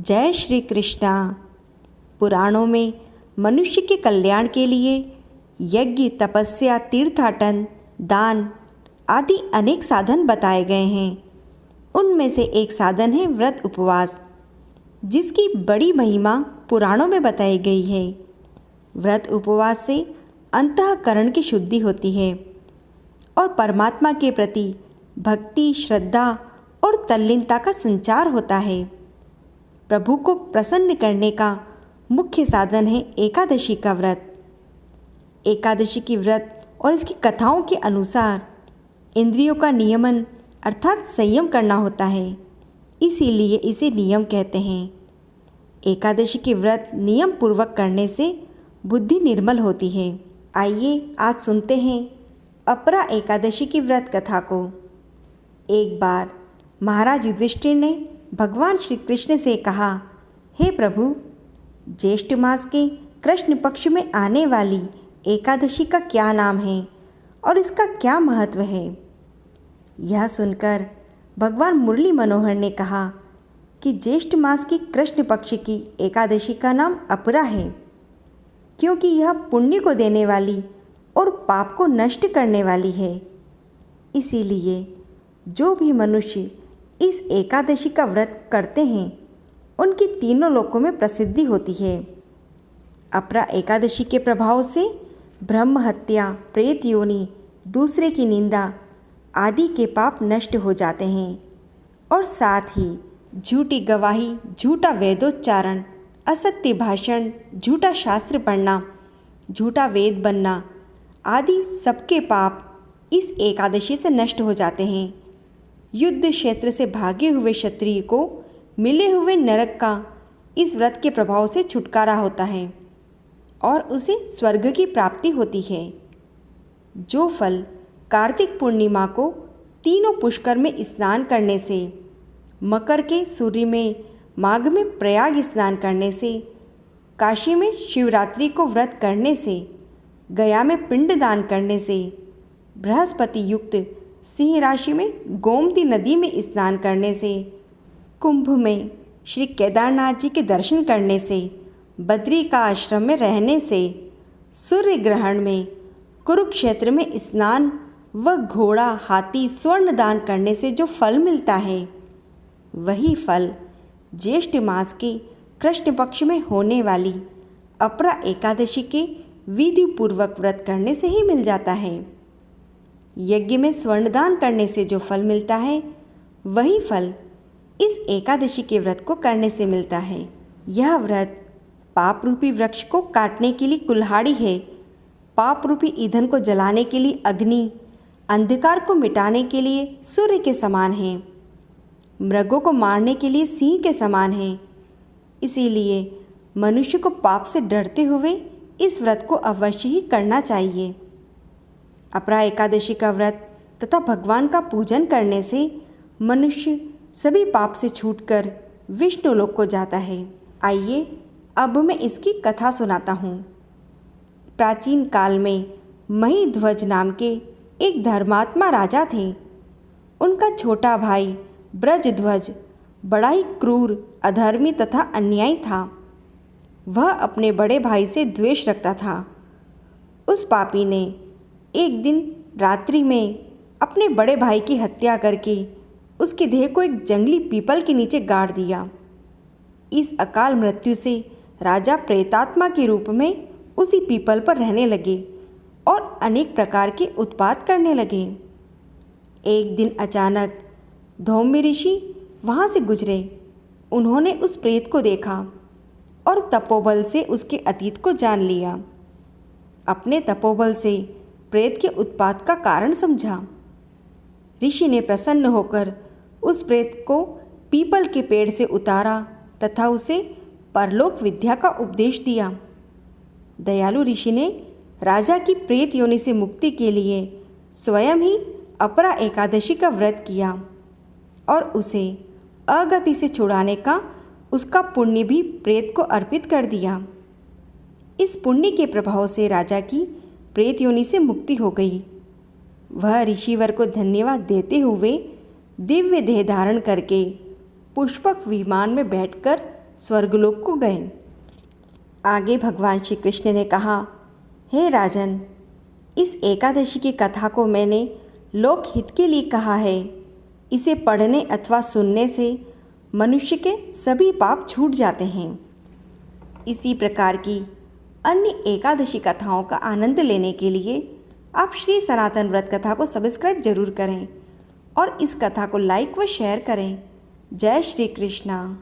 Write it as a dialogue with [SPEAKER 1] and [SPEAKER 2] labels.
[SPEAKER 1] जय श्री कृष्णा। पुराणों में मनुष्य के कल्याण के लिए यज्ञ, तपस्या, तीर्थाटन, दान आदि अनेक साधन बताए गए हैं। उनमें से एक साधन है व्रत उपवास, जिसकी बड़ी महिमा पुराणों में बताई गई है। व्रत उपवास से अंतःकरण की शुद्धि होती है और परमात्मा के प्रति भक्ति, श्रद्धा और तल्लीनता का संचार होता है। प्रभु को प्रसन्न करने का मुख्य साधन है एकादशी का व्रत। एकादशी की व्रत और इसकी कथाओं के अनुसार इंद्रियों का नियमन अर्थात संयम करना होता है, इसीलिए इसे नियम कहते हैं। एकादशी के व्रत नियम पूर्वक करने से बुद्धि निर्मल होती है। आइए आज सुनते हैं अपरा एकादशी की व्रत कथा को। एक बार महाराज युधिष्ठिर ने भगवान श्री कृष्ण से कहा, हे प्रभु, ज्येष्ठ मास के कृष्ण पक्ष में आने वाली एकादशी का क्या नाम है और इसका क्या महत्व है। यह सुनकर भगवान मुरली मनोहर ने कहा कि ज्येष्ठ मास की कृष्ण पक्ष की एकादशी का नाम अपरा है, क्योंकि यह पुण्य को देने वाली और पाप को नष्ट करने वाली है। इसीलिए जो भी मनुष्य इस एकादशी का व्रत करते हैं उनकी तीनों लोकों में प्रसिद्धि होती है। अपरा एकादशी के प्रभाव से ब्रह्म हत्या, प्रेत योनि, दूसरे की निंदा आदि के पाप नष्ट हो जाते हैं और साथ ही झूठी गवाही, झूठा वेदोच्चारण, असत्य भाषण, झूठा शास्त्र पढ़ना, झूठा वेद बनना आदि सबके पाप इस एकादशी से नष्ट हो जाते हैं। युद्ध क्षेत्र से भागे हुए क्षत्रिय को मिले हुए नरक का इस व्रत के प्रभाव से छुटकारा होता है और उसे स्वर्ग की प्राप्ति होती है। जो फल कार्तिक पूर्णिमा को तीनों पुष्कर में स्नान करने से, मकर के सूर्य में, माघ में प्रयाग स्नान करने से, काशी में शिवरात्रि को व्रत करने से, गया में पिंडदान करने से, बृहस्पति युक्त सिंह राशि में गोमती नदी में स्नान करने से, कुंभ में श्री केदारनाथ जी के दर्शन करने से, बद्री का आश्रम में रहने से, सूर्य ग्रहण में कुरुक्षेत्र में स्नान व घोड़ा, हाथी, स्वर्ण दान करने से जो फल मिलता है, वही फल ज्येष्ठ मास के कृष्ण पक्ष में होने वाली अपरा एकादशी के विधि पूर्वक व्रत करने से ही मिल जाता है। यज्ञ में स्वर्णदान करने से जो फल मिलता है, वही फल इस एकादशी के व्रत को करने से मिलता है। यह व्रत पाप रूपी वृक्ष को काटने के लिए कुल्हाड़ी है, पाप रूपी ईंधन को जलाने के लिए अग्नि, अंधकार को मिटाने के लिए सूर्य के समान है, मृगों को मारने के लिए सिंह के समान है। इसीलिए मनुष्य को पाप से डरते हुए इस व्रत को अवश्य ही करना चाहिए। अपरा एकादशी का व्रत तथा भगवान का पूजन करने से मनुष्य सभी पाप से छूटकर विष्णु लोक को जाता है। आइए अब मैं इसकी कथा सुनाता हूँ। प्राचीन काल में महिध्वज नाम के एक धर्मात्मा राजा थे। उनका छोटा भाई ब्रजध्वज बड़ा ही क्रूर, अधर्मी तथा अन्यायी था। वह अपने बड़े भाई से द्वेष रखता था। उस पापी ने एक दिन रात्रि में अपने बड़े भाई की हत्या करके उसकी देह को एक जंगली पीपल के नीचे गाड़ दिया। इस अकाल मृत्यु से राजा प्रेतात्मा के रूप में उसी पीपल पर रहने लगे और अनेक प्रकार के उत्पात करने लगे। एक दिन अचानक धौम्य ऋषि वहाँ से गुजरे। उन्होंने उस प्रेत को देखा और तपोबल से उसके अतीत को जान लिया। अपने तपोबल से प्रेत के उत्पात का कारण समझा। ऋषि ने प्रसन्न होकर उस प्रेत को पीपल के पेड़ से उतारा तथा उसे परलोक विद्या का उपदेश दिया। दयालु ऋषि ने राजा की प्रेत योनि से मुक्ति के लिए स्वयं ही अपरा एकादशी का व्रत किया और उसे अगति से छुड़ाने का उसका पुण्य भी प्रेत को अर्पित कर दिया। इस पुण्य के प्रभाव से राजा की प्रेत योनि से मुक्ति हो गई। वह ऋषिवर को धन्यवाद देते हुए दिव्य देह धारण करके पुष्पक विमान में बैठकर स्वर्गलोक को गए। आगे भगवान श्री कृष्ण ने कहा, हे राजन, इस एकादशी की कथा को मैंने लोकहित के लिए कहा है। इसे पढ़ने अथवा सुनने से मनुष्य के सभी पाप छूट जाते हैं। इसी प्रकार की अन्य एकादशी कथाओं का आनंद लेने के लिए आप श्री सनातन व्रत कथा को सब्सक्राइब जरूर करें और इस कथा को लाइक व शेयर करें। जय श्री कृष्णा।